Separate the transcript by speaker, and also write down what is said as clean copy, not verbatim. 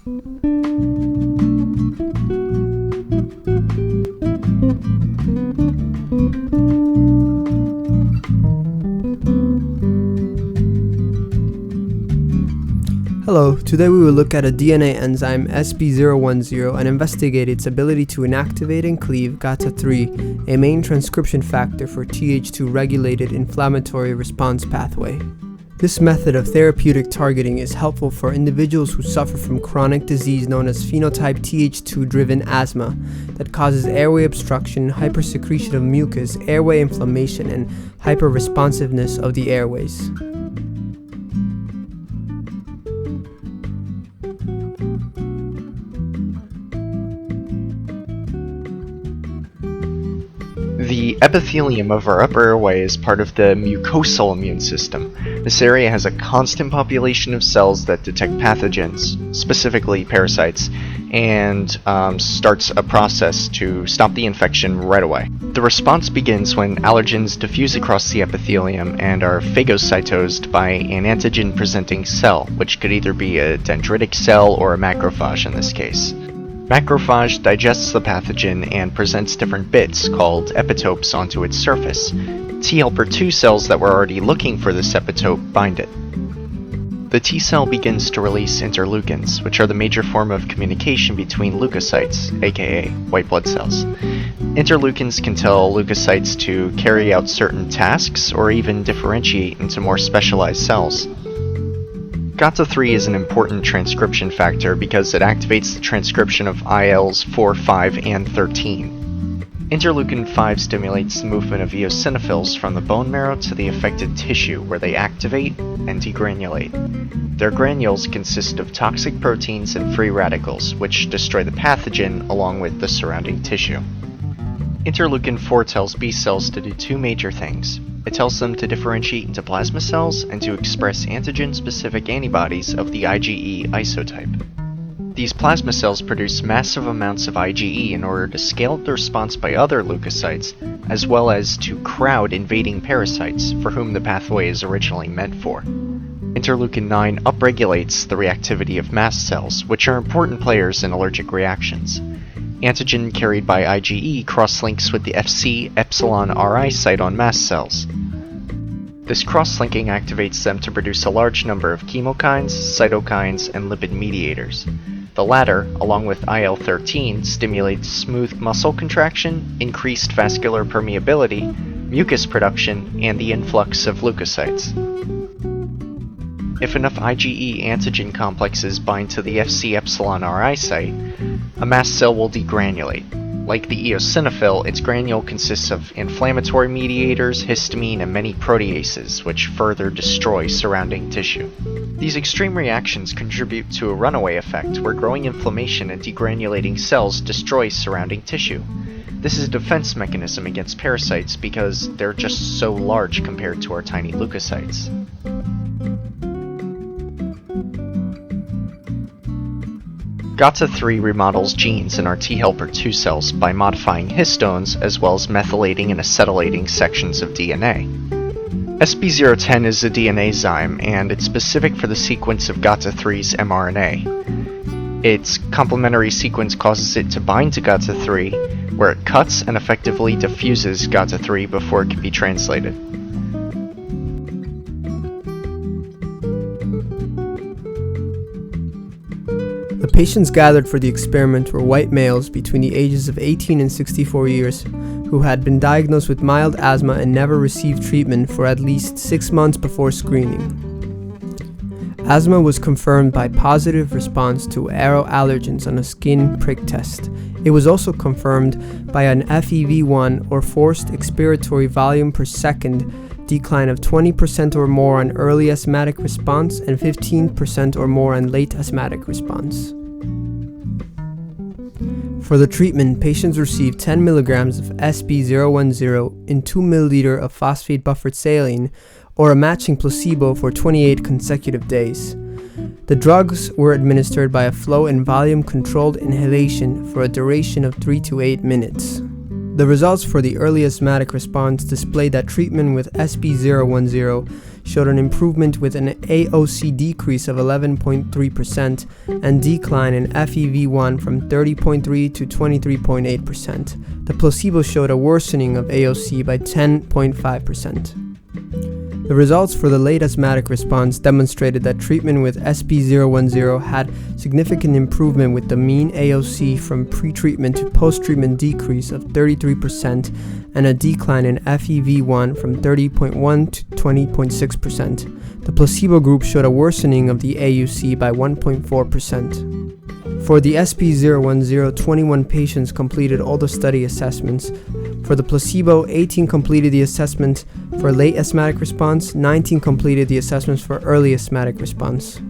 Speaker 1: Hello, today we will look at a DNA enzyme SB010 and investigate its ability to inactivate and cleave GATA3, a main transcription factor for Th2-regulated inflammatory response pathway. This method of therapeutic targeting is helpful for individuals who suffer from chronic disease known as phenotype Th2-driven asthma that causes airway obstruction, hypersecretion of mucus, airway inflammation, and hyperresponsiveness of the airways.
Speaker 2: The epithelium of our upper airway is part of the mucosal immune system. This area has a constant population of cells that detect pathogens, specifically parasites, and starts a process to stop the infection right away. The response begins when allergens diffuse across the epithelium and are phagocytosed by an antigen-presenting cell, which could either be a dendritic cell or a macrophage in this case. Macrophage digests the pathogen and presents different bits, called epitopes, onto its surface. T helper 2 cells that were already looking for this epitope bind it. The T cell begins to release interleukins, which are the major form of communication between leukocytes, aka white blood cells. Interleukins can tell leukocytes to carry out certain tasks or even differentiate into more specialized cells. GATA3 is an important transcription factor because it activates the transcription of ILs 4, 5, and 13. Interleukin 5 stimulates the movement of eosinophils from the bone marrow to the affected tissue, where they activate and degranulate. Their granules consist of toxic proteins and free radicals, which destroy the pathogen along with the surrounding tissue. Interleukin 4 tells B cells to do two major things. It tells them to differentiate into plasma cells and to express antigen-specific antibodies of the IgE isotype. These plasma cells produce massive amounts of IgE in order to scale up the response by other leukocytes, as well as to crowd invading parasites for whom the pathway is originally meant for. Interleukin 9 upregulates the reactivity of mast cells, which are important players in allergic reactions. Antigen carried by IgE cross-links with the Fc epsilon Ri site on mast cells. This cross-linking activates them to produce a large number of chemokines, cytokines, and lipid mediators. The latter, along with IL-13, stimulates smooth muscle contraction, increased vascular permeability, mucus production, and the influx of leukocytes. If enough IgE antigen complexes bind to the Fc epsilon Ri site, a mast cell will degranulate. Like the eosinophil, its granule consists of inflammatory mediators, histamine, and many proteases, which further destroy surrounding tissue. These extreme reactions contribute to a runaway effect, where growing inflammation and degranulating cells destroy surrounding tissue. This is a defense mechanism against parasites because they're just so large compared to our tiny leukocytes. GATA3 remodels genes in our T helper 2 cells by modifying histones as well as methylating and acetylating sections of DNA. SB010 is a DNAzyme, and it's specific for the sequence of GATA3's mRNA. Its complementary sequence causes it to bind to GATA3, where it cuts and effectively diffuses GATA3 before it can be translated.
Speaker 1: The patients gathered for the experiment were white males between the ages of 18 and 64 years who had been diagnosed with mild asthma and never received treatment for at least 6 months before screening. Asthma was confirmed by positive response to aeroallergens on a skin prick test. It was also confirmed by an FEV1 or forced expiratory volume per second decline of 20% or more on early asthmatic response and 15% or more on late asthmatic response. For the treatment, patients received 10 mg of SB010 in 2 ml of phosphate buffered saline or a matching placebo for 28 consecutive days. The drugs were administered by a flow and volume controlled inhalation for a duration of 3 to 8 minutes. The results for the early asthmatic response displayed that treatment with SB010 showed an improvement with an AOC decrease of 11.3% and decline in FEV1 from 30.3 to 23.8%. The placebo showed a worsening of AOC by 10.5%. The results for the late asthmatic response demonstrated that treatment with SB010 had significant improvement with the mean AOC from pre-treatment to post-treatment decrease of 33% and a decline in FEV1 from 30.1 to 20.6%. The placebo group showed a worsening of the AUC by 1.4%. For the SB010, 21 patients completed all the study assessments. For the placebo, 18 completed the assessment for late asthmatic response, 19 completed the assessments for early asthmatic response.